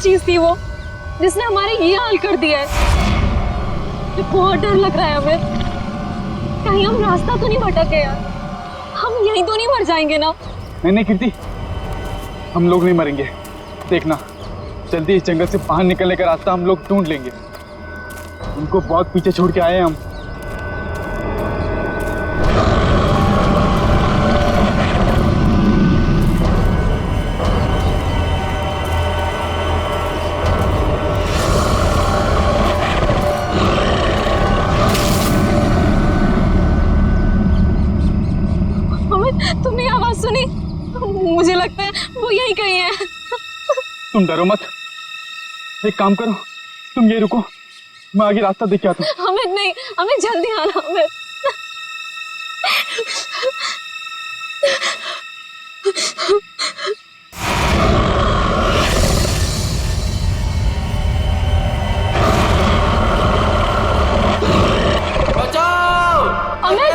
चीज थी वो जिसने हमारे ये हाल कर दिया है? मुझे बहुत डर लग रहा है अमित। कहीं हम रास्ता तो नहीं भटके यार? हम यहीं तो नहीं मर जाएंगे ना? नहीं नहीं कीर्ति, हम लोग नहीं मरेंगे। देखना, जल्दी इस जंगल से बाहर निकलने का रास्ता हम लोग ढूंढ लेंगे। उनको बहुत पीछे छोड़ के आए हैं हम। तुमने आवाज सुनी? मुझे लगता है वो यही कहीं है। तुम डरो मत, एक काम करो, तुम ये रुको, मैं आगे रास्ता देख के आता हूँ। अमित नहीं, अमित जल्दी आना अमित। बचाओ! अमित,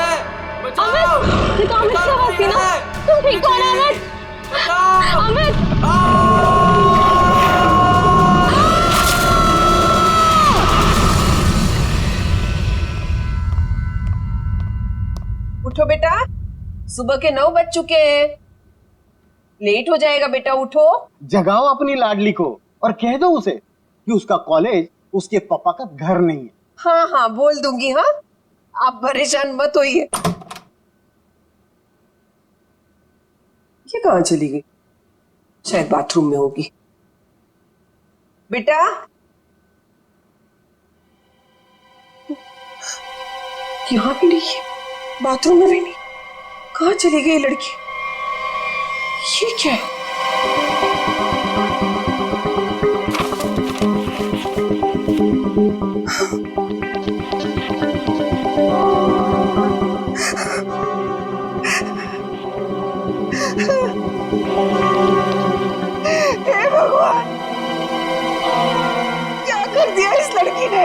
अमित, ये तो अमित की आवाज थी ना? तुम ठीक हो ना अमित? अमित, उठो बेटा, सुबह के 9 बज चुके हैं। लेट हो जाएगा बेटा, उठो। जगाओ अपनी लाडली को और कह दो उसे कि उसका कॉलेज उसके पापा का घर नहीं है। हाँ हाँ बोल दूंगी। हाँ, आप परेशान मत होइए। ये कहाँ चली गई? शायद बाथरूम में होगी। बेटा, यहाँ भी नहीं है, बाथरूम में भी नहीं। कहाँ चली गई लड़की? ये क्या है? हे भगवान, क्या कर दिया इस लड़की ने?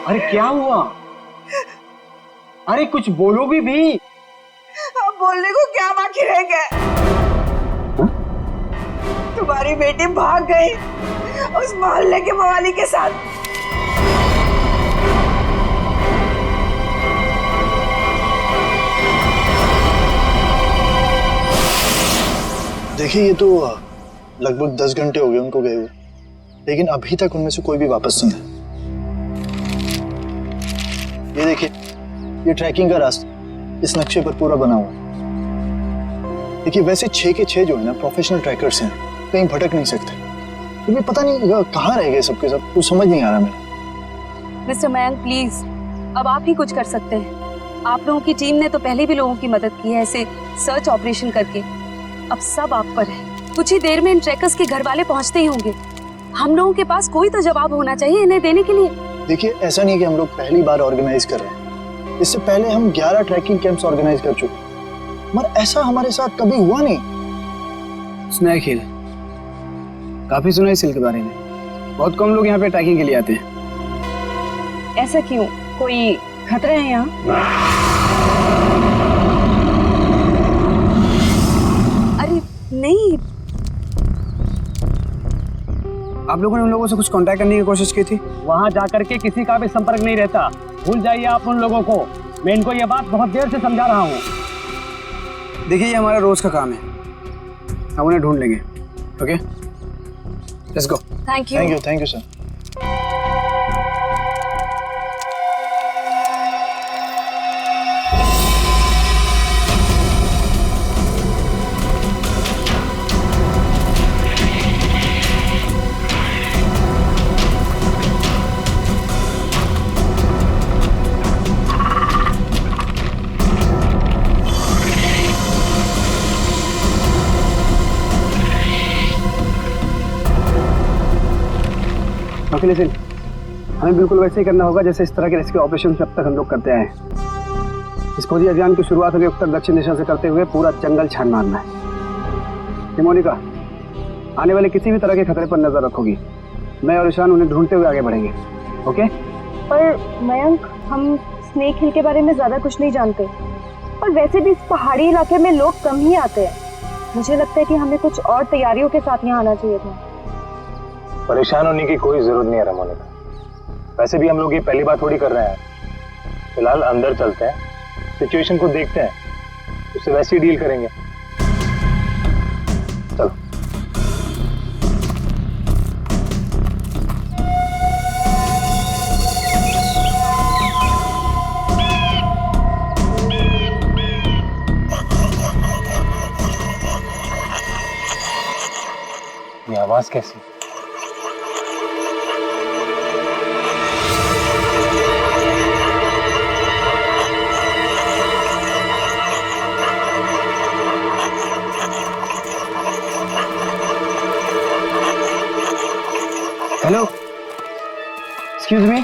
अरे क्या हुआ? अरे कुछ बोलो भी। अब बोलने को क्या बाकी रह गया? तुम्हारी बेटी भाग गई उस मोहल्ले के मवाली के साथ। देखिए, ये तो लगभग 10 घंटे हो गए उनको गए हुए, लेकिन अभी तक उनमें से कोई भी वापस नहीं है। ये देखिए, ये ट्रैकिंग का रास्ता इस नक्शे पर पूरा बना हुआ है। देखिए, वैसे 6 के 6 जो है ना प्रोफेशनल ट्रैकर्स हैं, कहीं भटक नहीं सकते। तो पता नहीं कहाँ रह गए सबके सब, कुछ समझ नहीं आ रहा मेरा। मिस्टर मयंक प्लीज, अब आप ही कुछ कर सकते हैं। आप लोगों की टीम ने तो पहले भी लोगों की मदद की है ऐसे सर्च ऑपरेशन करके। अब सब आप पर है। कुछ ही देर में इन ट्रैकर्स के घर वाले पहुंचते ही होंगे। हम लोगों के पास कोई तो जवाब होना चाहिए इन्हें देने के लिए। देखिए, ऐसा नहीं कि हम लोग पहली बार ऑर्गेनाइज कर रहे हैं। इससे पहले हम 11 ट्रैकिंग कैंप्स ऑर्गेनाइज कर चुके, मगर ऐसा हमारे साथ कभी हुआ नहीं। स्नैक हिल, काफी सुना है इस हिल के बारे में। बहुत कम लोग यहाँ पे ट्रैकिंग के लिए आते हैं। ऐसा क्यों? कोई खतरा है यहाँ? अरे नहीं, आप लोगों ने उन लोगों से कुछ कांटेक्ट करने की कोशिश की थी? वहां जाकर के किसी का भी संपर्क नहीं रहता। भूल जाइए आप उन लोगों को। मैं इनको ये बात बहुत देर से समझा रहा हूँ। देखिए, ये हमारा रोज का काम है, हम उन्हें ढूंढ लेंगे। Okay, let's go. Thank you. Thank you sir. लेकिन हमें बिल्कुल वैसे ही करना होगा जैसे इस तरह के रेस्क्यू ऑपरेशन अब तक हम लोग करते आए हैं। इस खोजी अभियान की शुरुआत हमें उत्तर दक्षिण दिशा से करते हुए पूरा जंगल छान मारना है। मोनिका, आने वाले किसी भी तरह के खतरे पर नजर रखोगी। मैं और ईशान उन्हें ढूंढते हुए आगे बढ़ेंगे। ओके? पर मयंक, हम स्नेक हिल के बारे में ज्यादा कुछ नहीं जानते और वैसे भी इस पहाड़ी इलाके में लोग कम ही आते हैं। मुझे लगता है कि हमें कुछ और तैयारियों के साथ यहाँ आना चाहिए था। परेशान होने की कोई जरूरत नहीं है रमोनिका। वैसे भी हम लोग ये पहली बार थोड़ी कर रहे हैं। फिलहाल अंदर चलते हैं, सिचुएशन को देखते हैं, उससे वैसे ही डील करेंगे। चलो। ये आवाज कैसी? हेलो, एक्सक्यूज मी,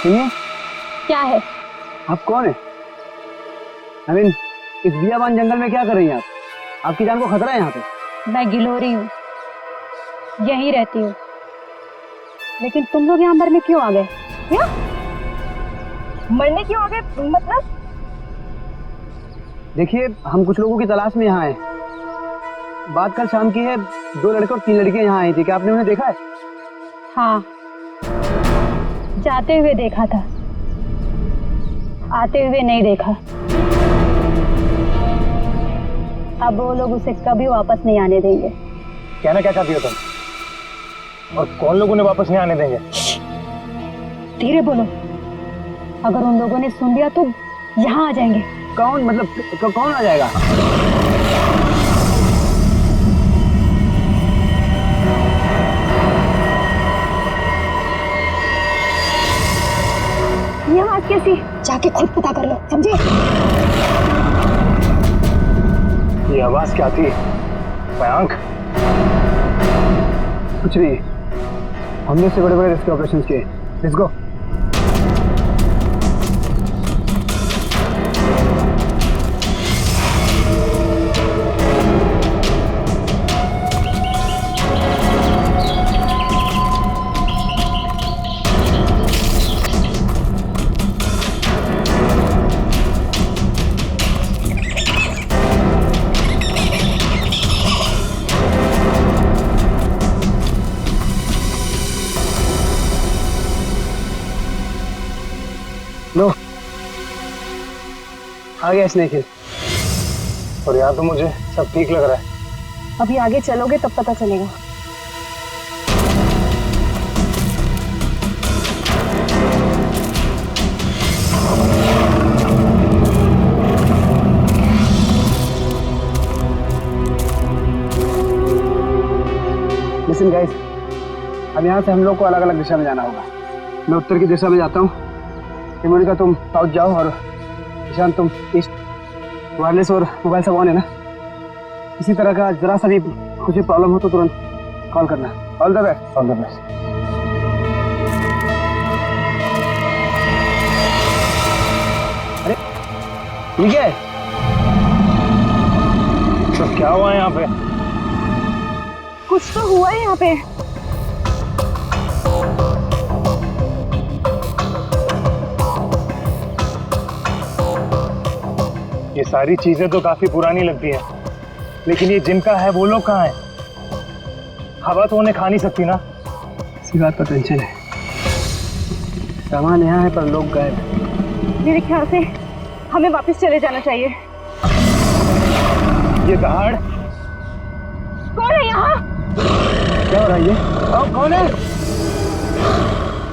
सुनिए। क्या है? आप कौन है? आई मीन, इस बियाबान जंगल में क्या कर रही हैं आप? आपकी जान को खतरा है यहाँ पे। मैं गिलोरी हूँ, यहीं रहती हूँ। लेकिन तुम लोग यहाँ मरने क्यों आ गए? क्या मरने क्यों आ गए? मतलब देखिए, हम कुछ लोगों की तलाश में यहाँ आए। बात कल शाम की है, 2 लड़के और 3 लड़कियां यहाँ आई थी। क्या आपने उन्हें देखा है? हाँ, जाते हुए देखा था, आते हुए नहीं देखा। अब वो लोग उसे कभी वापस नहीं आने देंगे। कहना क्या चाहती हो तुम? और कौन लोग उन्हें वापस नहीं आने देंगे? धीरे बोलो, अगर उन लोगों ने सुन लिया तो यहाँ आ जाएंगे। कौन? मतलब कौन आ जाएगा? ये आवाज कैसी? जाके खुद पता कर लो, समझे? ये आवाज क्या थी? मयंक? कुछ नहीं, हमने इससे बड़े बड़े रेस्क्यू ऑपरेशंस किए। Let's go. लो, आ गया स्नेक हिल। और यहाँ तो मुझे सब ठीक लग रहा है। अभी आगे चलोगे तब पता चलेगा। लिसन गाइस, अब यहाँ से हम लोग को अलग अलग दिशा में जाना होगा। मैं उत्तर की दिशा में जाता हूँ, मोनिका तुम साउथ जाओ, और ईशान तुम ईस्ट। वायरलेस और मोबाइल सब ऑन है ना? इसी तरह का जरा सा भी कुछ भी प्रॉब्लम हो तो तुरंत कॉल करना। All the best. All the best. अरे ठीक है, तो क्या हुआ यहाँ पे? कुछ तो हुआ है यहाँ पे। ये सारी चीजें तो काफी पुरानी लगती हैं, लेकिन ये जिनका है वो लोग कहाँ हैं? हवा तो उन्हें खा नहीं सकती ना। इसी बात पर टेंशन है। सामान यहाँ है पर लोग गायब। मेरे ख्याल से हमें वापस चले जाना चाहिए। ये दहाड़ कौन है यहाँ? क्या हो रहा है ये? कौन है?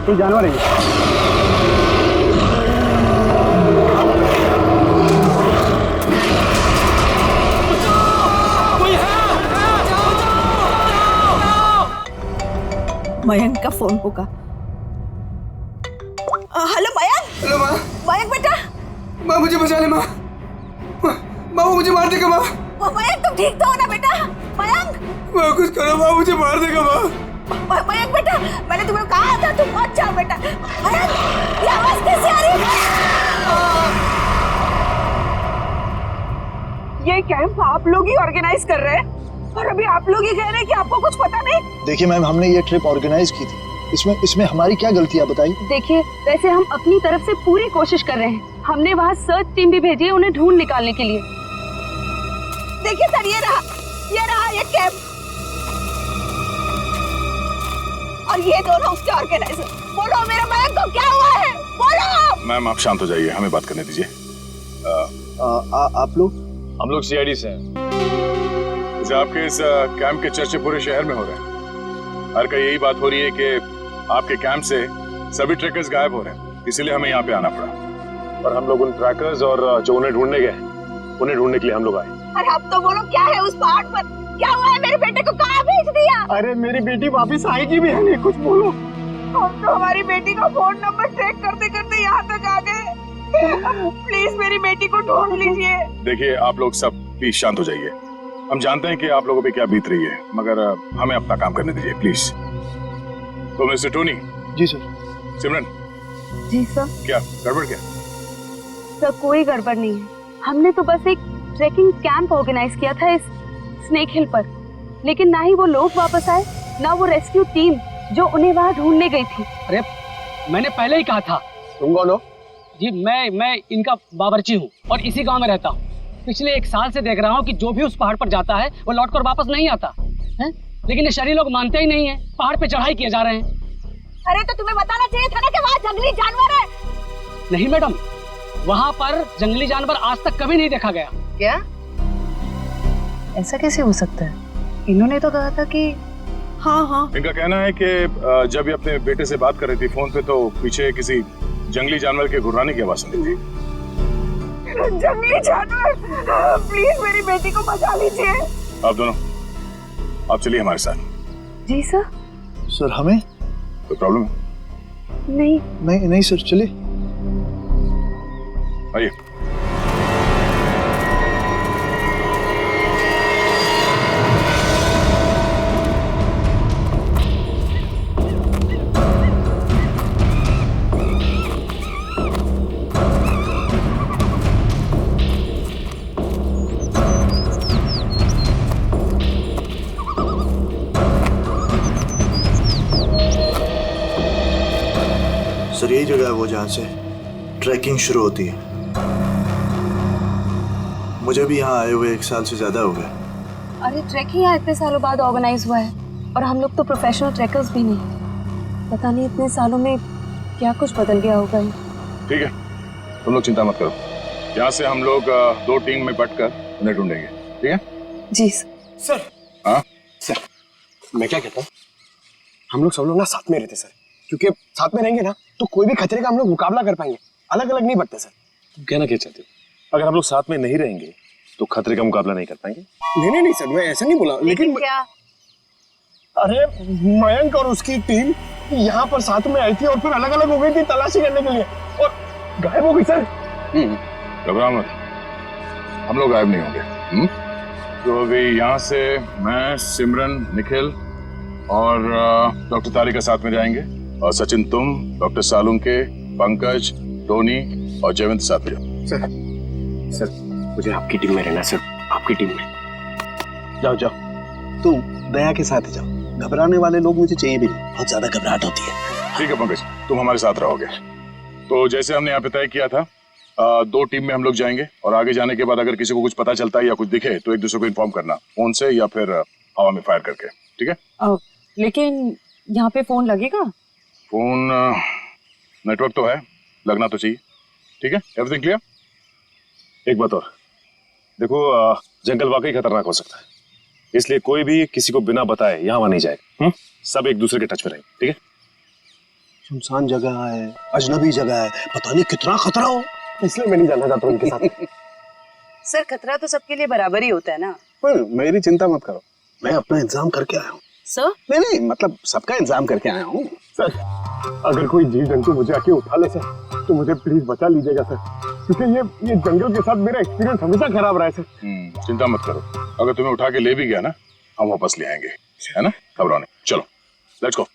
कोई जानवर है ये? मयंक का फोन होगा। हेलो मयंक। हेलो माँ। मयंक बेटा। माँ मुझे बचा ले माँ। माँ वो मुझे मार देगा माँ। मयंक तुम ठीक तो हो ना बेटा? मयंक। माँ कुछ करो माँ, मुझे मार देगा माँ। मयंक बेटा, मैंने तुम्हें कहा था तुम मत जाओ बेटा। मयंक, ये आवाज कैसे आ रही है? ये कैंप आप लोग ही ऑर्गेनाइज कर रहे हैं और अभी आप लोग ही कह रहे हैं कि आपको कुछ पता नहीं। देखिए मैम, हमने ये ट्रिप ऑर्गेनाइज की थी, इसमें हमारी क्या गलती है बताइए? देखिए, वैसे हम अपनी तरफ से पूरी कोशिश कर रहे हैं। हमने वहाँ सर्च टीम भी भेजी है उन्हें ढूंढ निकालने के लिए। देखिए सर, ये रहा ये कैंप और ये दोनों उसके ऑर्गेनाइजर। बोलो मेरे मयंक को क्या हुआ है, बोलो। मैम आप शांत हो जाइए, हमें बात करने दीजिए। आप लोग? हम लोग सीआईडी से हैं। जैसे आपके इस कैंप के चर्चे पूरे शहर में हो रहे हैं। हर का यही बात हो रही है कि आपके कैंप से सभी ट्रैकर्स गायब हो रहे हैं, इसीलिए हमें यहाँ पे आना पड़ा। और हम लोग उन ट्रैकर्स और जो उन्हें ढूंढने गए, उन्हें ढूंढने के लिए हम लोग आए। अरे अब तो बोलो क्या है उस पहाड़ पर, क्या हुआ है? मेरे बेटे को कहाँ भेज दिया? अरे मेरी बेटी वापस आएगी भी है नहीं, कुछ बोलो। हम तो हमारी बेटी का फोन नंबर ट्रैक करते करते यहाँ तक आ गए। प्लीज मेरी बेटी को ढूंढ लीजिए। देखिए आप लोग सब प्लीज शांत हो जाइए। हम जानते हैं कि आप लोगों पे क्या बीत रही है, मगर हमें अपना काम करने दीजिए प्लीज। तो मिस्टर टोनी। जी सर। सिमरन। जी सर। क्या गड़बड़ क्या? सर कोई गड़बड़ नहीं है, हमने तो बस एक ट्रैकिंग कैंप ऑर्गेनाइज किया था इस स्नेक हिल पर, लेकिन ना ही वो लोग वापस आए, ना वो रेस्क्यू टीम जो उन्हें वहाँ ढूंढने गई थी। अरे मैंने पहले ही कहा था। तुम कौन हो? जी मैं इनका बावर्ची हूँ और इसी गांव में रहता हूँ। पिछले 1 साल से देख रहा हूँ कि जो भी उस पहाड़ पर जाता है वो लौटकर वापस नहीं आता है, लेकिन ये शहरी लोग मानते ही नहीं है, पहाड़ पे चढ़ाई किए जा रहे हैं। अरे तो तुम्हें बताना चाहिए था ना कि वहाँ जंगली जानवर है। नहीं मैडम, वहाँ पर जंगली जानवर आज तक कभी नहीं देखा गया। क्या? ऐसा कैसे हो सकता है? इन्होंने तो कहा था कि हाँ। इनका कहना है कि जब ये अपने बेटे से बात कर रही थी फोन पे, तो पीछे किसी जंगली जानवर के गुर्राने की आवाज सुनी थी। जंगली जानवर, प्लीज मेरी बेटी को बचा लीजिए। आप दोनों आप चलिए हमारे साथ। जी सर। सर हमें कोई प्रॉब्लम है? नहीं सर, चलिए। आइए। सर यही जगह है वो जहाँ से ट्रैकिंग शुरू होती है। मुझे भी यहाँ आए हुए 1 साल से ज्यादा हो गया। अरे ट्रैकिंग यहाँ इतने सालों बाद ऑर्गेनाइज हुआ है और हम लोग तो प्रोफेशनल ट्रैकर्स भी नहीं। पता नहीं इतने सालों में क्या कुछ बदल गया होगा। ठीक है, तुम लोग चिंता मत करो। यहाँ से हम लोग 2 टीम में बंटकर उन्हें ढूंढेंगे, ठीक है? जी सर। हाँ सर, मैं क्या कहता हूँ, हम लोग सब लोग ना साथ में रहते सर, क्योंकि साथ में रहेंगे ना तो कोई भी खतरे का हम लोग मुकाबला कर पाएंगे, अलग अलग नहीं बढ़ते सर। तुम कहना क्या चाहते हो? अगर हम लोग साथ में नहीं रहेंगे तो खतरे का मुकाबला नहीं कर पाएंगे। नहीं सर, मैं ऐसा नहीं बोला, लेकिन क्या? अरे मयंक और उसकी टीम यहाँ पर साथ में आई थी और फिर अलग अलग हो गई थी तलाशी करने के लिए और गायब हो गई सर। घबराओ मत, हम लोग गायब नहीं होंगे। तो अभी यहाँ से मैं, सिमरन, निखिल और डॉक्टर तारिका साथ में जाएंगे, और सचिन तुम, डॉक्टर सालुंके, पंकज, टोनी और जयवंत साथ में जाओ। सर मुझे आपकी टीम में रहना सर, आपकी टीम में। जाओ तुम दया के साथ जाओ, घबराने वाले लोग मुझे चाहिए भी नहीं, बहुत ज्यादा घबराहट होती है। ठीक है पंकज, तुम हमारे साथ रहोगे। तो जैसे हमने यहाँ पे तय किया था, 2 टीम में हम लोग जाएंगे और आगे जाने के बाद अगर किसी को कुछ पता चलता है या कुछ दिखे तो एक दूसरे को इन्फॉर्म करना, फोन से या फिर हवा में फायर करके, ठीक है? लेकिन यहाँ पे फोन लगेगा? फोन नेटवर्क तो है, लगना तो चाहिए। ठीक है, एवरीथिंग क्लियर? एक बात और देखो, जंगल वाकई खतरनाक हो सकता है, इसलिए कोई भी किसी को बिना बताए यहाँ नहीं जाएगा। सब एक दूसरे के टच में रहेंगे, ठीक है? सुनसान जगह है, अजनबी जगह है, पता नहीं कितना खतरा हो, इसलिए मैं नहीं जाना चाहता उनके साथ। सर खतरा तो सबके लिए बराबर ही होता है ना। पर मेरी चिंता मत करो, मैं अपना इंतजाम करके आया हूँ। सर? नहीं मतलब सबका इंतजाम करके आया हूँ सर। अगर कोई जीव जंतु मुझे आके उठा ले सर तो मुझे प्लीज बचा लीजिएगा सर, क्योंकि ये जंगल के साथ मेरा एक्सपीरियंस हमेशा खराब रहा है सर। चिंता मत करो, अगर तुम्हें उठा के ले भी गया ना, हम वापस ले आएंगे, है ना? घबराओ नहीं, चलो लेट्स गो।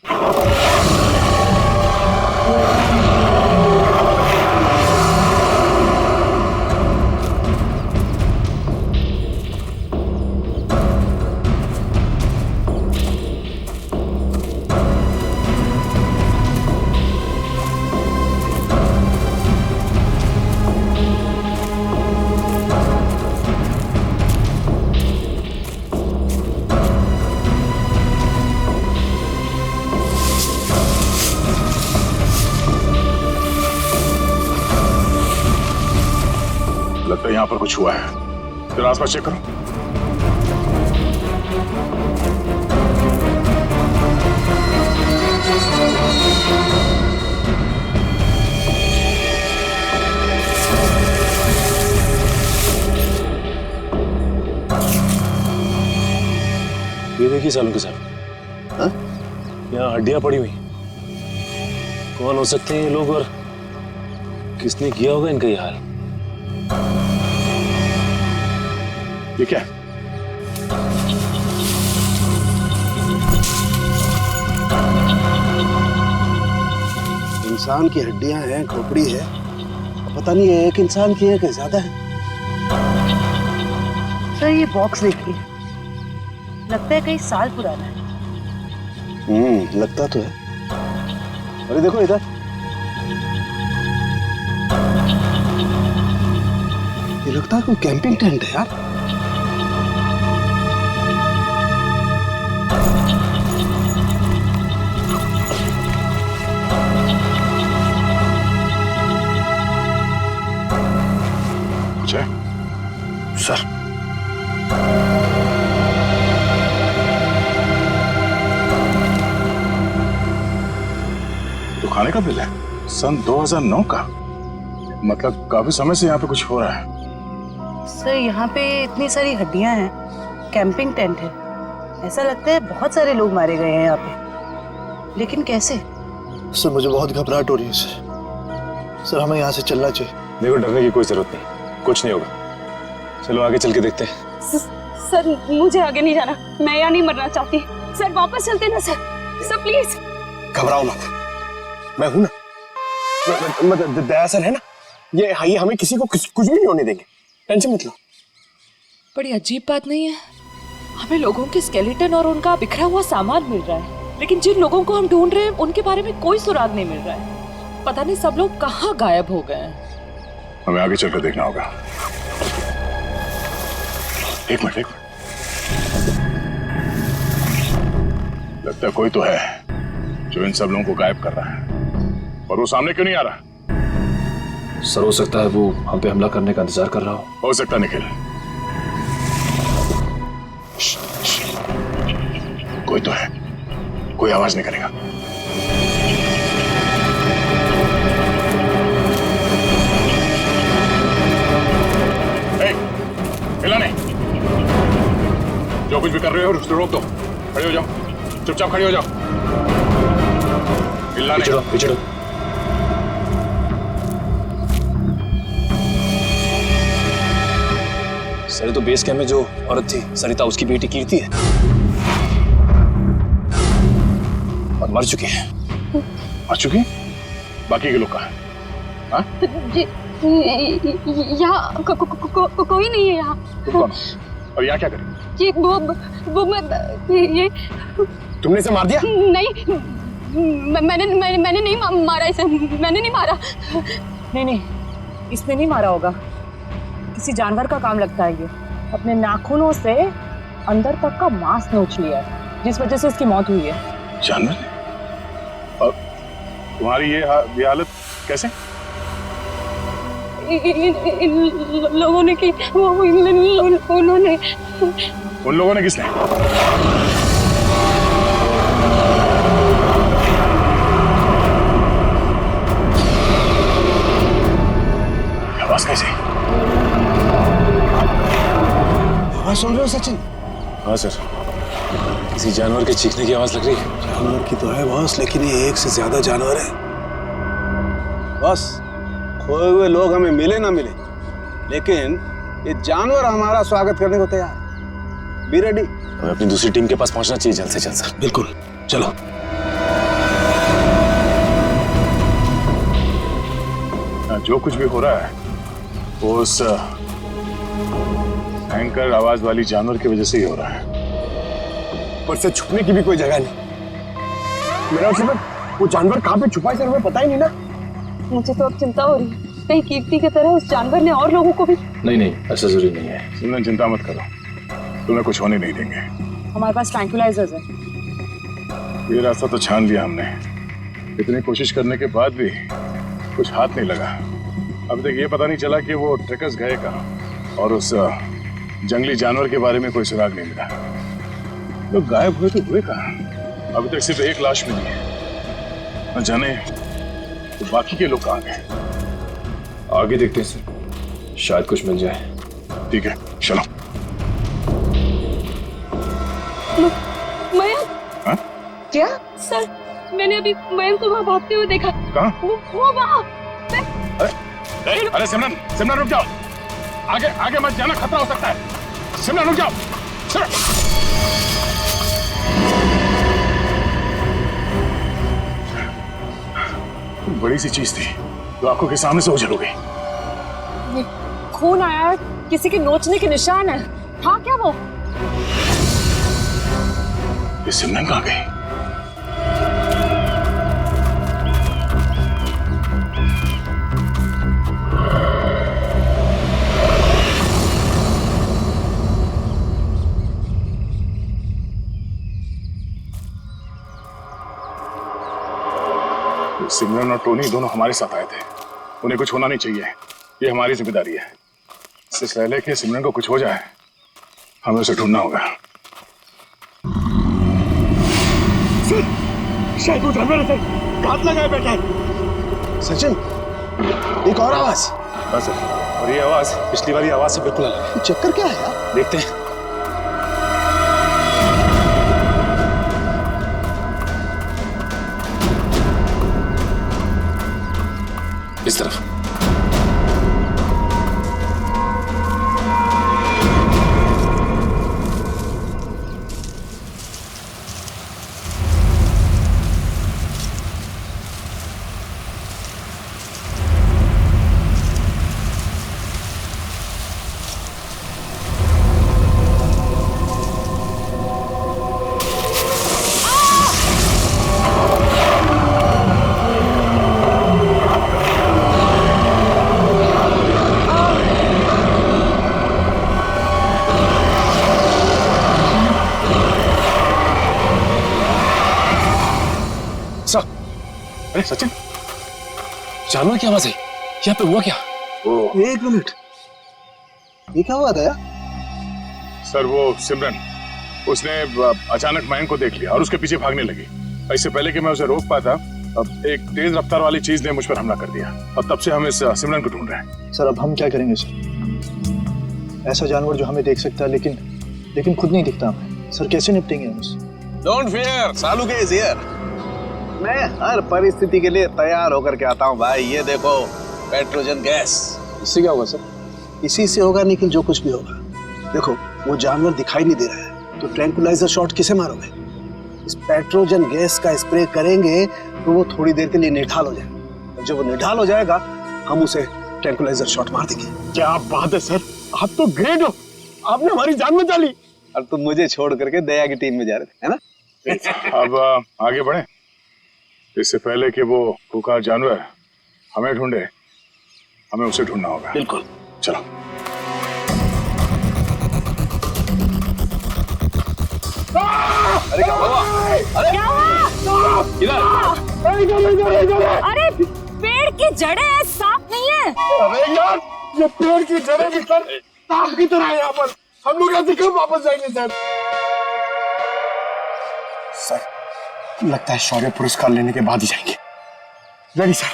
यहाँ पर कुछ हुआ है। जरा आसपास चेक करो। ये देखिए सालों के साथ, हाँ? यहाँ हड्डियां पड़ी हुई। कौन हो सकते हैं ये लोग और किसने किया होगा इनका ये हाल? ये क्या है? इंसान की हड्डियां हैं, खोपड़ी है, पता नहीं है एक इंसान की है कि ज्यादा है। सर ये बॉक्स देखिए, लगता है कई साल पुराना है। लगता तो है। अरे देखो इधर, ये लगता है कोई कैंपिंग टेंट है यार। सर, तो खाने का बिल है सन 2009 का। मतलब काफी समय से यहाँ पे कुछ हो रहा है। सर यहाँ पे इतनी सारी हड्डियां हैं, कैंपिंग टेंट है। ऐसा लगता है बहुत सारे लोग मारे गए हैं यहाँ पे, लेकिन कैसे? सर मुझे बहुत घबराहट हो रही है सर हमें यहाँ से चलना चाहिए। देखो डरने की कोई जरूरत नहीं, कुछ नहीं होगा। चलो आगे चल के देखते हैं। सर मुझे आगे नहीं जाना, मैं यहाँ नहीं मरना चाहती। सर वापस चलते ना सर, सर प्लीज। घबराओ मत, मैं हूं ना। मतलब दया सर है ना, ये हमें किसी को कुछ भी नहीं होने देंगे, टेंशन मत लो। बड़ी अजीब बात नहीं है, हमें लोगों के स्केलेटन और उनका बिखरा हुआ सामान मिल रहा है, लेकिन जिन लोगों को हम ढूंढ रहे हैं उनके बारे में कोई सुराग नहीं मिल रहा है। पता नहीं सब लोग कहाँ गायब हो गए हैं। हमें आगे चलकर देखना होगा। एक मिनट। लगता है कोई तो है जो इन सब लोगों को गायब कर रहा है, और वो सामने क्यों नहीं आ रहा? सर हो सकता है वो हम पे हमला करने का इंतजार कर रहा हो सकता है निखिल। कोई तो है, कोई आवाज नहीं करेगा। हिला नहीं, जो कुछ भी कर रहे हो उसको रोक दो। खड़े हो जाओ, चुपचाप खड़े हो जाओ। हिलना नहीं। पिछड़ो। सर तो बेस कैंप में जो औरत थी सरिता, उसकी बेटी कीर्ति है और मर चुकी है। मर चुकी? बाकी के लोग कहाँ हैं? हाँ? यहाँ कोई नहीं है यहाँ। तुम कौन? और यहाँ क्या करें? ये वो मैं ये तुमने इसे मार दिया? नहीं, मैंने नहीं मारा इसे, मैंने नहीं मारा। नहीं, इसने नहीं मारा होगा, किसी जानवर का काम लगता है। ये अपने नाखूनों से अंदर तक का मांस नोच लिया है, जिस वजह से इसकी मौत हुई है। जानवर? और तुम्हारी ये हालत कैसे? इन लोगों ने की, उन्होंने। उन लोगों ने किसने? आवाज कैसे? आवाज सुन रहे हो सचिन? हाँ सर, किसी जानवर के चीखने की आवाज लग रही है। जानवर की तो है बॉस, लेकिन ये एक से ज्यादा जानवर है। बस खोए हुए लोग हमें मिले ना मिले, लेकिन ये जानवर हमारा स्वागत करने को तैयार है। Be ready. हमें अपनी दूसरी टीम के पास पहुंचना चाहिए जल्द से जल्द सर। बिल्कुल, चलो। जो कुछ भी हो रहा है वो उस भयंकर आवाज वाली जानवर की वजह से ही हो रहा है। पर से छुपने की भी कोई जगह नहीं। मेरा मतलब वो जानवर कहाँ पे छुपा है सर, हमें पता ही नहीं ना। मुझे तो अब चिंता हो रही है, कहीं कीर्ति की तरह उस जानवर ने और लोगों को भी। नहीं, ऐसा जरूरी नहीं है। सिमरन चिंता मत करो, तुम्हें कुछ होने नहीं देंगे। हमारे पास ट्रैंक्विलाइजर्स है। ये रास्ता तो छान लिया हमने, इतनी कोशिश करने के बाद भी कुछ हाथ नहीं लगा। अब तक ये पता नहीं चला कि वो ट्रैकर्स गए कहाँ। और उस जंगली जानवर के बारे में कोई सुराग नहीं मिला। लोग गायब हुए तो हुए कहाँ? अभी तक सिर्फ एक लाश मिली है। न जाने तो बाकी के लोग कहाँ गए। आगे देखते हैं सर, शायद कुछ मिल जाए। ठीक है, चलो। मयंक। हाँ? क्या? सर, मैंने अभी मयंक को वहाँ भागते हुए देखा। कहाँ? वो वहाँ। अरे सिमरन, सिमरन रुक जाओ। आगे आगे मत जाना, खतरा हो सकता है। सिमरन रुक जाओ। बड़ी सी चीज थी जो आंखों के सामने से ओझल हो गई। खून आया है, किसी के नोचने के निशान है। हाँ क्या वो? ये सिमरन कहाँ गई? सिमरन और टोनी दोनों हमारे साथ आए थे। उन्हें कुछ होना नहीं चाहिए, ये हमारी जिम्मेदारी है। इससे पहले कि सिमरन को कुछ हो जाए, हमें उसे ढूंढना होगा। शायद वो जानवर है, घात लगाए बैठा है। सचिन, एक और आवाज। बस सर, और ये आवाज पिछली वाली आवाज से बिल्कुल अलग है। चक्कर क्या है यार? देखते हैं। इस तरफ। अरे सचिन, जानवर की आवाज है। यहाँ पे हुआ क्या? एक मिनट, ये क्या हुआ था यार? सर वो सिमरन, उसने अचानक मयंक को देख लिया और उसके पीछे भागने लगी। इससे पहले कि मैं उसे रोक पाता, अब एक तेज रफ्तार वाली चीज ने मुझ पर हमला कर दिया और तब से हम इस सिमरन को ढूंढ रहे हैं। सर अब हम क्या करेंगे सर? ऐसा जानवर जो हमें देख सकता है लेकिन खुद नहीं दिखता हमें। सर कैसे निपटेंगे हम उससे? डोंट फियर, सालू के इज हियर। मैं हर परिस्थिति के लिए तैयार होकर के आता हूँ भाई। ये देखो, पेट्रोजन गैस। इससे क्या होगा सर? इसी से होगा, लेकिन जो कुछ भी होगा। देखो, वो जानवर दिखाई नहीं दे रहा है, तो ट्रैंकुलाइजर शॉट किसे मारोगे? इस पेट्रोजन गैस का स्प्रे करेंगे तो वो थोड़ी देर के लिए निढाल हो जाएगा, और जब वो निढाल हो जाएगा हम उसे ट्रैंकुलाइजर शॉट मार देंगे। क्या बात है सर, आप तो ग्रेट हो, आपने हमारी जान बचा ली। और तुम मुझे छोड़ करके दया की टीम में जा रहे थे, है ना? अब आगे बढ़े। इससे पहले कि वो पुकार जानवर हमें ढूंढे, हमें उसे ढूंढना होगा। बिल्कुल, चलो। अरे क्या हुआ? अरे क्या हुआ? इधर। अरे पेड़ की जड़ें हैं, सांप नहीं है। अरे यार, ये पेड़ की जड़ें भी सर सांप की तरह है यहाँ पर। हम लोग ऐसे क्यों वापस जाएंगे सर? सर लगता है शौर्य पुरस्कार लेने के बाद ही जाएंगे। Ready sir.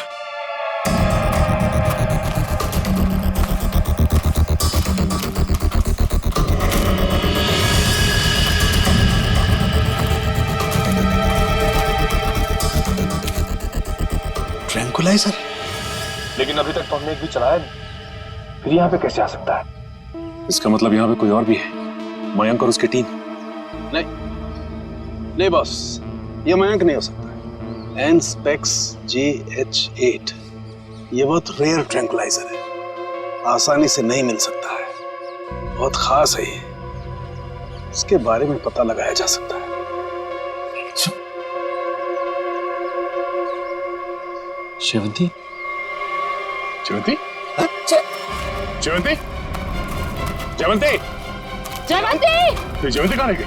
ट्रैंकुलाइजर? लेकिन अभी तक तो हमने एक भी चलाया नहीं, फिर यहाँ पे कैसे आ सकता है? इसका मतलब यहाँ पे कोई और भी है, मयंक और उसकी टीम। नहीं बॉस, ये मयंक नहीं हो सकता। एनस्पेक्स GH8 ये बहुत रेयर ट्रैंकुलाइजर है, आसानी से नहीं मिल सकता है, बहुत खास है ये। इसके बारे में पता लगाया जा सकता है। शेवंती? जयवंती? जयवंती? जयवंती? जयवंती! तो जयवंती कहाँ रह गई?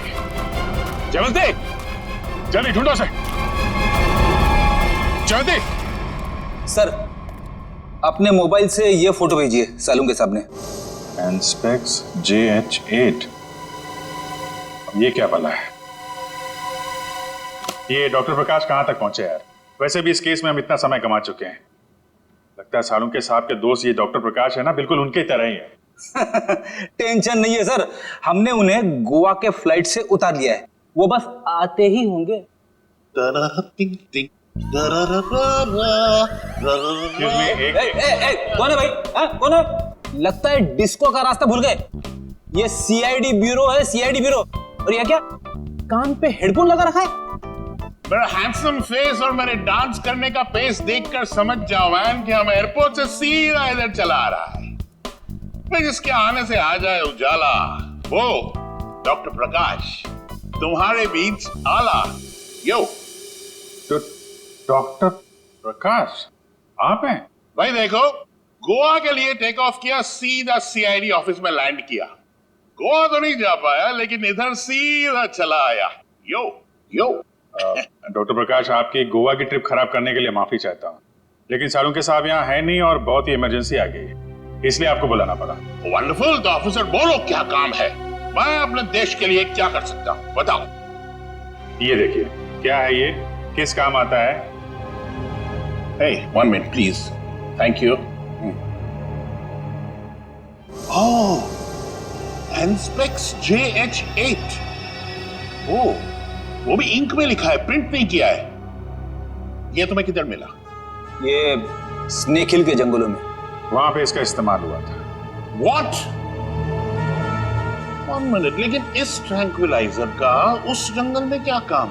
जयवंती! जल्दी ढूंढो उसे। जयवंती! सर, अपने मोबाइल से ये फोटो भेजिए सालू के सामने। एनस्पेक्स JH8। ये क्या भला है? ये डॉक्टर प्रकाश कहाँ तक पहुंचे यार? वैसे भी इस केस में हम इतना समय कमा चुके हैं। लगता है सालुंके साहब के दोस्त ये डॉक्टर प्रकाश है ना, बिल्कुल उनके तरह ही है। टेंशन नहीं है सर, हमने उन्हें गोवा के फ्लाइट से उतार लिया है, वो बस आते ही होंगे। कौन है भाई? कौन है? लगता है डिस्को का रास्ता भूल गए। ये CID ब्यूरो है, CID ब्यूरो। और ये क्या कान पे हेडफोन लगा रखा है? मेरा हैंडसम फेस और मेरे डांस करने का पेस देखकर समझ जाओ मैन कि हम एयरपोर्ट से सीधा इधर चला आ रहा है। फिर जिसके आने से आ जाए उजाला, वो डॉक्टर प्रकाश तुम्हारे बीच आला। यो तो डॉक्टर प्रकाश आप हैं? भाई देखो, गोवा के लिए टेक ऑफ किया, सीधा CID ऑफिस में लैंड किया। गोवा तो नहीं जा पाया, लेकिन इधर सीधा चला आया। यो यो डॉक्टर प्रकाश, आपकी गोवा की ट्रिप खराब करने के लिए माफी चाहता हूँ, लेकिन सालुंके साहब यहाँ है नहीं और बहुत ही इमरजेंसी आ गई है, इसलिए आपको बुलाना पड़ा। वंडरफुल। तो ऑफिसर बोलो क्या काम है? मैं अपने देश के लिए क्या कर सकता हूँ, बताओ। ये देखिए, क्या है ये, किस काम आता है? Hey, 1 minute please. Thank you. Oh, Anspex JH8. Oh, वो भी इंक में लिखा है, प्रिंट नहीं किया है। ये तुम्हें किधर मिला? ये स्नेक हिल के जंगलों में, वहां पे इसका इस्तेमाल हुआ था। What? 1 मिनट, लेकिन इस ट्रैंक्विलाइजर का उस जंगल में क्या काम?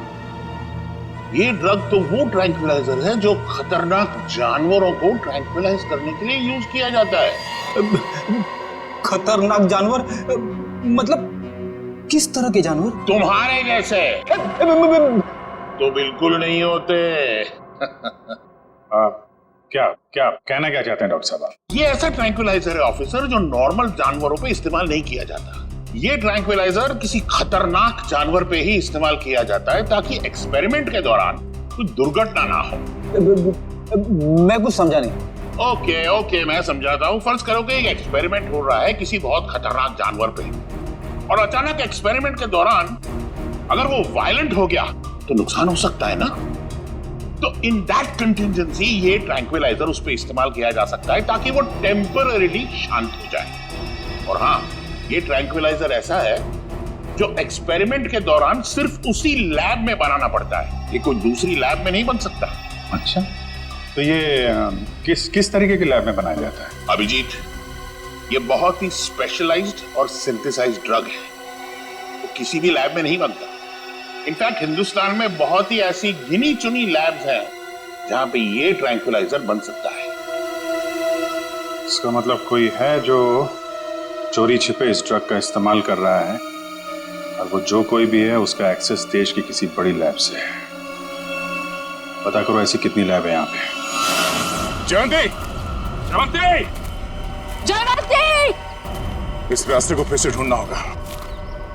ये ड्रग तो वो ट्रैंक्विलाइजर है जो खतरनाक जानवरों को ट्रैंक्विलाइज करने के लिए यूज किया जाता है। खतरनाक जानवर मतलब किस तरह के जानवर? तुम्हारे जैसे तो बिल्कुल नहीं होते। क्या क्या कहना क्या चाहते हैं डॉक्टर साहब? ये ऐसा ट्रैंक्विलाइजर है ऑफिसर जो नॉर्मल जानवरों पे इस्तेमाल नहीं किया जाता। ये ट्रैंक्विलाइजर किसी खतरनाक जानवर पे ही इस्तेमाल किया जाता है ताकि एक्सपेरिमेंट के दौरान कोई दुर्घटना ना हो। मैं कुछ समझा नहीं। ओके, मैं समझाता हूँ। फर्ज करो कि एक एक्सपेरिमेंट हो रहा है किसी बहुत खतरनाक जानवर पे, और अचानक एक्सपेरिमेंट के दौरान अगर वो वायलेंट हो गया तो नुकसान हो सकता है ना। तो इन दैट कंटिजेंसी ये ट्रैंक्विलाइजर उस पे इस्तेमाल किया जा सकता है ताकि वो टेम्पररीली शांत हो जाए। और हाँ, ये ट्रैंक्विलाइजर ऐसा है जो एक्सपेरिमेंट के दौरान सिर्फ उसी लैब में बनाना पड़ता है, ये कोई दूसरी लैब में नहीं बन सकता। अच्छा, तो ये किस तरीके की लैब में बनाया जाता है? अभिजीत, ये बहुत ही स्पेशलाइज्ड और सिंथेसाइज्ड ड्रग है, वो किसी भी लैब में नहीं बनता। इनफैक्ट हिंदुस्तान में बहुत ही ऐसी गिनी चुनी लैब्स हैं जहां पे ये ट्रैंक्विलाइजर बन सकता है। इसका मतलब कोई है जो चोरी छिपे इस ड्रग का इस्तेमाल कर रहा है, और वो जो कोई भी है उसका एक्सेस देश की किसी बड़ी लैब से है। पता करो ऐसी कितनी लैब है यहाँ पे। जयंती! जयंती! जयंती! इस रास्ते को फिर से ढूंढना होगा।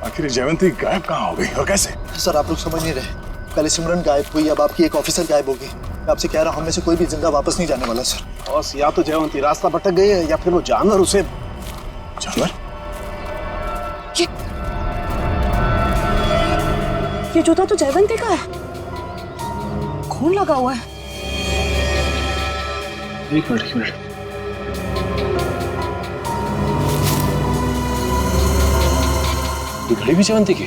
आखिर जयंती गायब कहाँ हो गई और कैसे? सर, आप लोग समझ नहीं रहे। पहले सिमरन गायब हुई, अब आपकी एक ऑफिसर गायब होगी। मैं आपसे कह रहा हूँ, हम में से कोई भी जिंदा वापस नहीं जाने वाला सर। बस या तो जयवंती रास्ता भटक गई है या फिर वो जानवर उसे। जानवर? ये जूता तो जयवंती का है, खून लगा हुआ है। एक मिनट। ये घड़ी भी जयवंती की?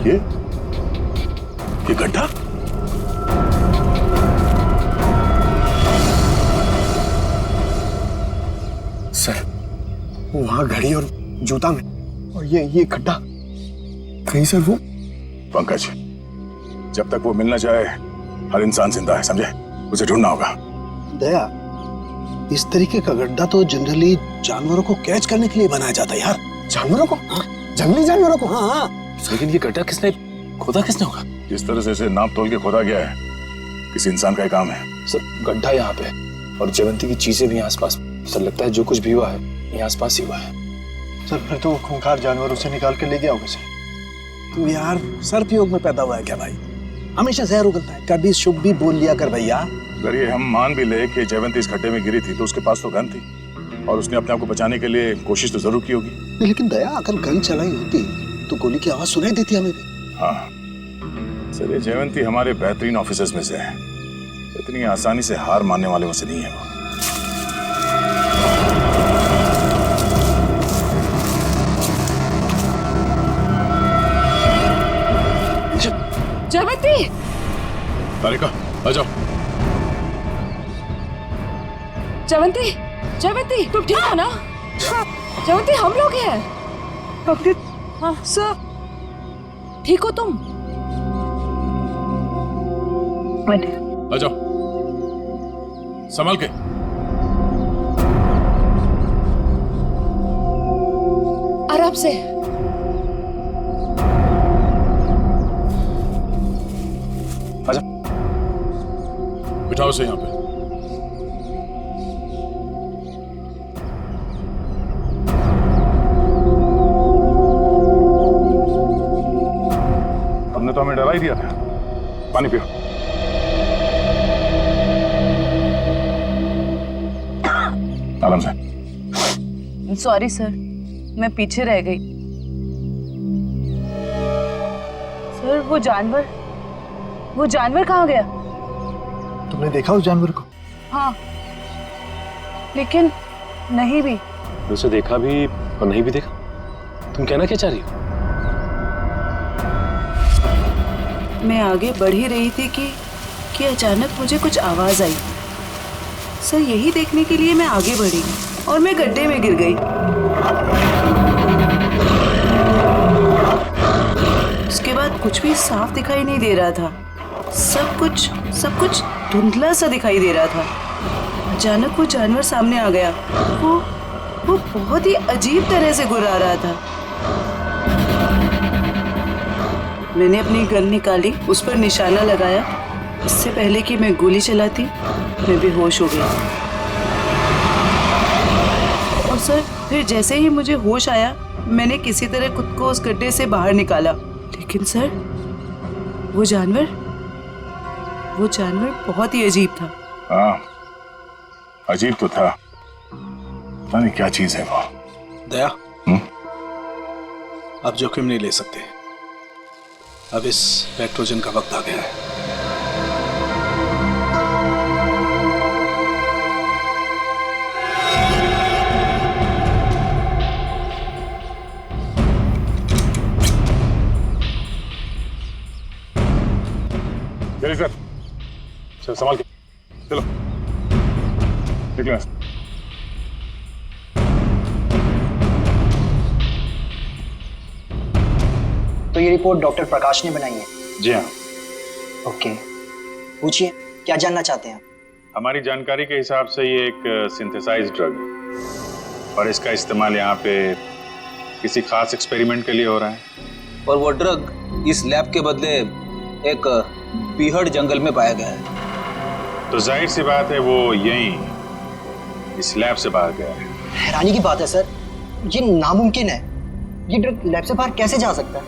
ये गड्ढा? सर, वहां घड़ी और जूता में, और ये खड्डा कहीं सर वो। पंकज, जब तक वो मिलना चाहे हर इंसान जिंदा है, समझे? उसे ढूंढना होगा। दया, इस तरीके का गड्ढा तो जनरली जानवरों को कैच करने के लिए बनाया जाता है यार। जानवरों को? जंगली जानवरों को? हाँ। लेकिन ये गड्ढा किसने खोदा होगा? जिस तरह से इसे नाप तोल के खोदा गया है, किसी इंसान का ही काम है। सर, गड्ढा यहाँ पे और जयवंती की चीजें भी आसपास। सर, लगता है जो कुछ भी हुआ है यहाँ आसपास ही हुआ है। सर, फिर तो खूंखार जानवर उसे निकाल के ले गया होगा सर। तू यार सर्पयोग में पैदा हुआ है क्या भाई? हमेशा जहर उगलता है, कभी शुभ भी बोल लिया कर भैया। अगर ये हम मान भी ले कि जयवंती इस गड्ढे में गिरी थी तो उसके पास तो गन थी और उसने अपने आप को बचाने के लिए कोशिश तो जरूर की होगी। लेकिन दया, अगर गन चलाई होती तो गोली की आवाज सुनाई देती हमें भी। हाँ सर, ये जयवंती हमारे बेहतरीन ऑफिसर्स में से है, इतनी आसानी से हार मानने वाले में से नहीं है वो। जयवंती, तारिका आ जाओ। जयवंती, जयवंती तुम ठीक हो ना? जयवंती हम लोग हैं। हाँ सर, ठीक हो तुम? आ जाओ, संभाल के। आराम से। आजा, बिठाओ से यहाँ पे। हमने तो हमें डरा ही दिया था। पानी पियो। आराम से। सॉरी सर, मैं पीछे रह गई। सर वो जानवर कहाँ गया? तुमने देखा उस जानवर को? हाँ, लेकिन नहीं भी। उसे देखा भी और नहीं भी देखा। तुम कहना क्या चाह रही हो? मैं आगे बढ़ ही रही थी कि अचानक मुझे कुछ आवाज आई। सर यही देखने के लिए मैं आगे बढ़ी और मैं गड्ढे में गिर गई। उसके बाद कुछ भी साफ दिखाई नहीं दे रहा था। सब कुछ धुंधला सा दिखाई दे रहा था। अचानक वो जानवर सामने आ गया। वो बहुत ही अजीब तरह से गुर्रा रहा था। मैंने अपनी गन निकाली, उस पर निशाना लगाया। इससे पहले कि मैं गोली चलाती, मैं बेहोश हो गई। और सर फिर जैसे ही मुझे होश आया, मैंने किसी तरह खुद को उस गड्ढे से बाहर निकाला। लेकिन सर वो जानवर बहुत ही अजीब था। हाँ, अजीब तो था। पता नहीं क्या चीज है वो। दया, अब जोखिम नहीं ले सकते। अब इस पेट्रोजन का वक्त आ गया है। चलिए सर, चल संभाल के चलो, निकलो। तो ये रिपोर्ट डॉक्टर प्रकाश ने बनाई है? जी हाँ। ओके, पूछिए क्या जानना चाहते हैं? हमारी जानकारी के हिसाब से ये एक सिंथेसाइज्ड ड्रग है और इसका इस्तेमाल यहाँ पे किसी खास एक्सपेरिमेंट के लिए हो रहा है। और वो ड्रग इस लैब के बदले एक बीहड़ जंगल में पाया गया है। तो जाहिर सी बात है वो यहीं इस लैब से बाहर गया है। हैरानी की बात है सर, ये नामुमकिन है। ये ड्रग लैब से बाहर कैसे जा सकता है?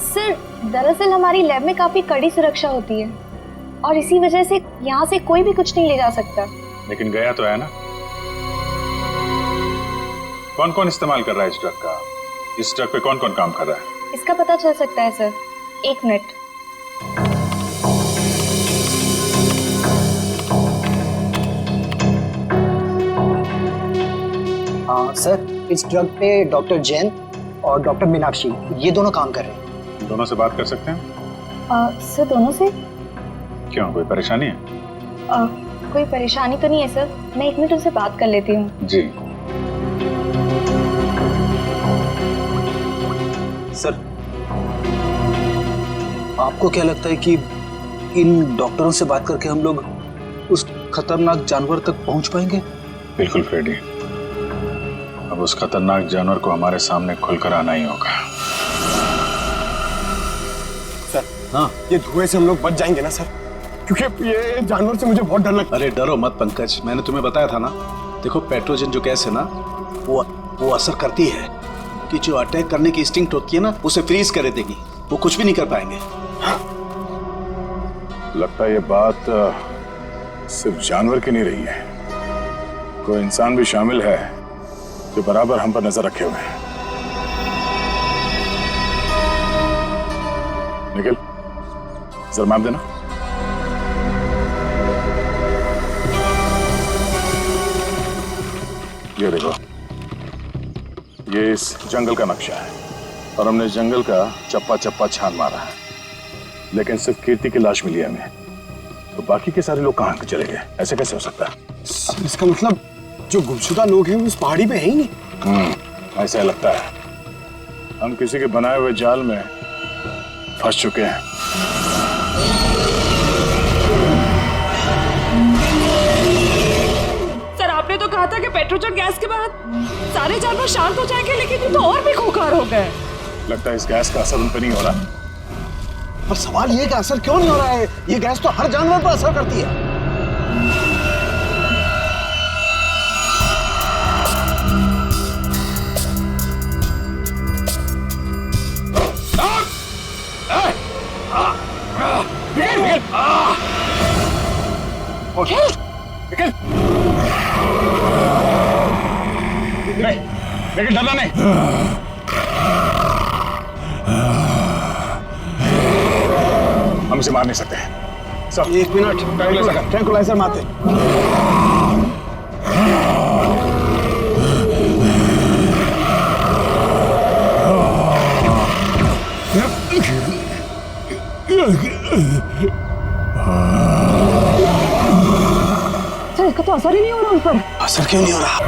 सर दरअसल हमारी लैब में काफी कड़ी सुरक्षा होती है और इसी वजह से यहाँ से कोई भी कुछ नहीं ले जा सकता। लेकिन गया तो है ना। कौन कौन इस्तेमाल कर रहा है इस ड्रग का? इस ड्रग पे कौन कौन काम कर रहा है? इसका पता चल सकता है सर। 1 मिनट। सर इस ड्रग पे डॉक्टर जैन और डॉक्टर मीनाक्षी ये दोनों काम कर रहे हैं। दोनों से बात कर सकते हैं? सर दोनों से? क्यों, कोई परेशानी है? कोई परेशानी तो नहीं है सर, मैं 1 मिनट उनसे बात कर लेती हूँ। जी सर, आपको क्या लगता है कि इन डॉक्टरों से बात करके हम लोग उस खतरनाक जानवर तक पहुंच पाएंगे? बिल्कुल फ्रेडी, अब उस खतरनाक जानवर को हमारे सामने खुलकर आना ही होगा। सर हाँ, ये धुएं से हम लोग बच जाएंगे ना सर? क्योंकि ये जानवर से मुझे बहुत डर लगता है। अरे डरो मत पंकज, मैंने तुम्हें बताया था ना। देखो पेट्रोजन जो गैस है ना, वो असर करती है कि जो अटैक करने की इंस्टिंक्ट होती है ना, उसे फ्रीज कर देगी। वो कुछ भी नहीं कर पाएंगे। लगता है ये बात सिर्फ जानवर की नहीं रही है, कोई इंसान भी शामिल है जो बराबर हम पर नजर रखे हुए हैं। निखिल, जरा मैप देना। ये देखो, ये इस जंगल का नक्शा है और हमने इस जंगल का चप्पा चप्पा छान मारा है, लेकिन सिर्फ कीर्ति की लाश मिली है हमें। तो बाकी के सारे लोग कहाँ चले गए? ऐसे कैसे हो सकता है? इसका मतलब जो गुमशुदा लोग हैं उस पहाड़ी पे है ही नहीं। ऐसा लगता है हम किसी के बनाए हुए जाल में फंस चुके हैं। सर, आपने तो कहा था कि पेट्रोजन गैस के बाद सारे जानवर शांत हो जाएंगे, लेकिन ये तो और भी खूंखार हो गए। लगता है इस गैस का असर उन पर नहीं हो रहा। पर सवाल ये कि असर क्यों नहीं हो रहा है? ये गैस तो हर जानवर पर असर करती है। लेकिन डरना नहीं। हम इसे मार नहीं सकते। सब 1 मिनट, ट्रैंकुलाइजर मारते। सर, इसका तो असर ही नहीं हो रहा उन पर। असर क्यों नहीं हो रहा?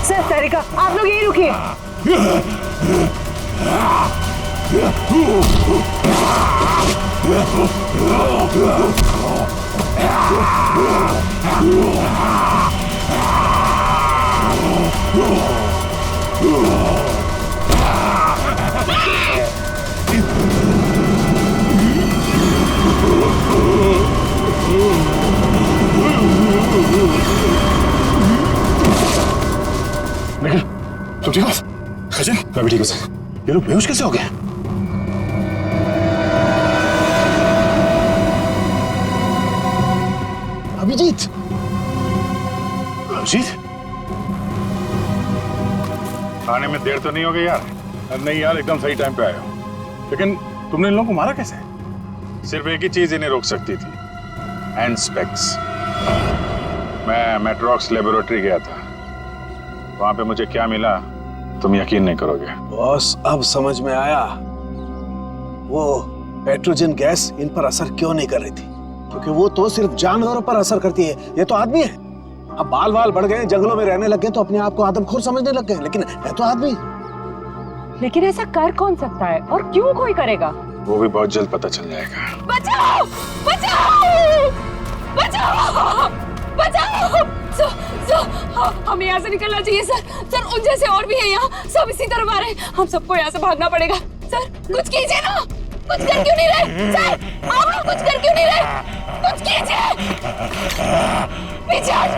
सर, तारिका, आप लोग यहीं रुकिए। निखिल, तुम ठीक हो? सचिन, मैं भी ठीक हूँ सर। ये लोग बेहोश कैसे हो गए? अभिजीत, अभिजीत, आने में देर तो नहीं हो गई यार? नहीं यार, एकदम सही टाइम पे आए हो। लेकिन तुमने इन लोगों को मारा कैसे? सिर्फ एक ही चीज इन्हें रोक सकती थी, एनस्पेक्स। मैं मेट्रोक्स लेबोरेटरी गया था, वहां पे मुझे क्या मिला तुम यकीन नहीं करोगे। बॉस, अब समझ में आया वो पेट्रोजन गैस इन पर असर क्यों नहीं कर रही थी। क्योंकि वो तो सिर्फ जानवरों पर असर करती है, ये तो आदमी है। अब बाल बाल बढ़ गए, जंगलों में रहने लग गए तो अपने आप को आदमखोर समझने लग गए, लेकिन है तो आदमी। लेकिन ऐसा कर कौन सकता है और क्यों कोई करेगा? वो भी बहुत जल्द पता चल जाएगा। बचाओ! बचाओ! बचाओ! बचाओ! हमें यहाँ से निकलना चाहिए सर। सर, उन जैसे और भी है यहाँ, सब इसी तरफ आ रहे हैं। हम सबको यहाँ से भागना पड़ेगा। सर, कुछ कीजिए ना। कुछ कर क्यों नहीं रहे? सर, आप लोग कुछ कर क्यों नहीं रहे? कुछ कीजिए। पीछे हट।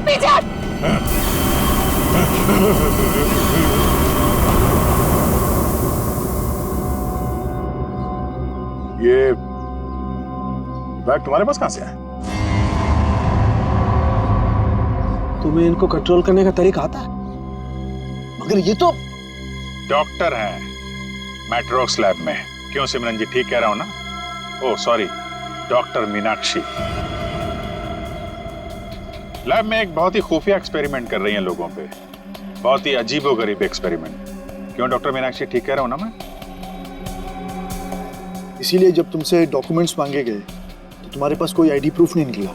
पीछे हट। ये बैग तुम्हारे पास कहां से है? तुम्हें इनको कंट्रोल करने का तरीका आता है? मगर ये तो डॉक्टर हैं मेट्रोक्स लैब में। क्यों सिमरन जी, ठीक कह रहा हूं ना? Oh sorry, doctor Meenakshi lab में एक बहुत ही खुफिया एक्सपेरिमेंट कर रही हैं लोगों पे, बहुत ही अजीबोगरीब एक्सपेरिमेंट। क्यों डॉक्टर मीनाक्षी, ठीक कह रहा हूं ना मैं? इसीलिए जब तुमसे डॉक्यूमेंट्स मांगे गए तो तुम्हारे पास कोई आईडी प्रूफ नहीं निकला।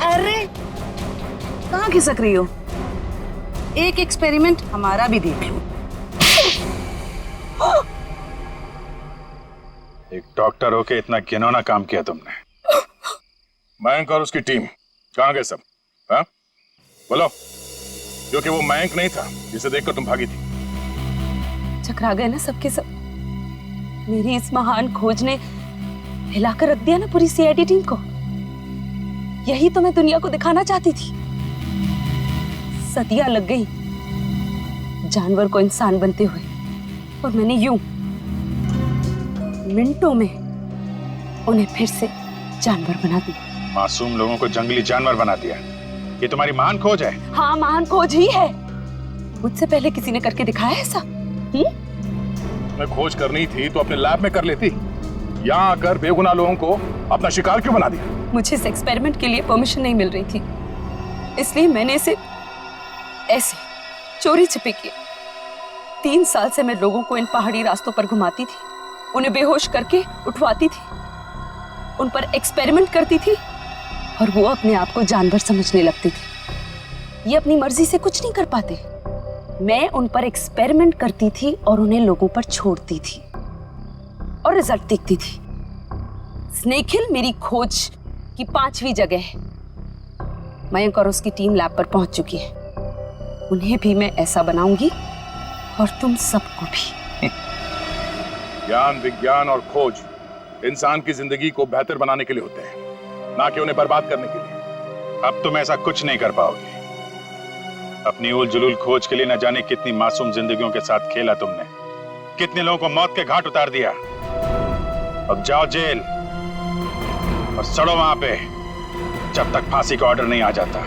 अरे कहाँ खिसक रही हो? एक एक्सपेरिमेंट हमारा भी देख लो। एक डॉक्टर होके इतना घिनौना काम किया तुमने। मयंक और उसकी टीम कहाँ गए सब? हाँ बोलो, क्योंकि वो मयंक नहीं था जिसे देखकर तुम भागी थी। चकरा गए ना सबके सब। मेरी इस महान खोज ने हिलाकर रख दिया ना पूरी सीआईडी टीम को। यही तो मैं दुनिया को दिखाना चाहती थी। सदियां लग गई जानवर को इंसान बनते हुए, और मैंने यूं मिनटों में उन्हें फिर से जानवर बना दिया। मासूम लोगों को जंगली जानवर बना दिया। ये तुम्हारी महान खोज है? हाँ, महान खोज ही है। मुझसे पहले किसी ने करके दिखाया ऐसा? मैं खोज करनी थी तो अपने लैब में कर लेती। यहाँ आकर बेगुनाह लोगों को अपना शिकार क्यों बना दिया? मुझे इस एक्सपेरिमेंट के लिए परमिशन नहीं मिल रही थी, इसलिए मैंने इसे ऐसे चोरी छिपे किया। 3 साल से मैं लोगों को इन पहाड़ी रास्तों पर घुमाती थी, उन्हें बेहोश करके उठवाती थी, उन पर एक्सपेरिमेंट करती थी, और वो अपने आप को जानवर समझने लगते थे। ये अपनी मर्जी से कुछ नहीं कर पाते। मैं उन पर एक्सपेरिमेंट करती थी और उन्हें लोगों पर छोड़ती थी, और रिजल्ट देखती थी। स्नेक हिल मेरी खोज की 5वीं जगह है। मयंक और उसकी टीम लैब पर पहुंच चुकी है। उन्हें भी मैं ऐसा बनाऊंगी, और तुम सबको भी। ज्ञान, विज्ञान और खोज इंसान की जिंदगी को बेहतर बनाने के लिए होते हैं, ना कि उन्हें बर्बाद करने के लिए। अब तुम ऐसा कुछ नहीं कर पाओगे। अपनी उल जुलूल खोज के लिए न जाने कितनी मासूम जिंदगियों के साथ खेला तुमने, कितने लोगों को मौत के घाट उतार दिया। अब जाओ जेल और सड़ो वहां पे, जब तक फांसी का ऑर्डर नहीं आ जाता।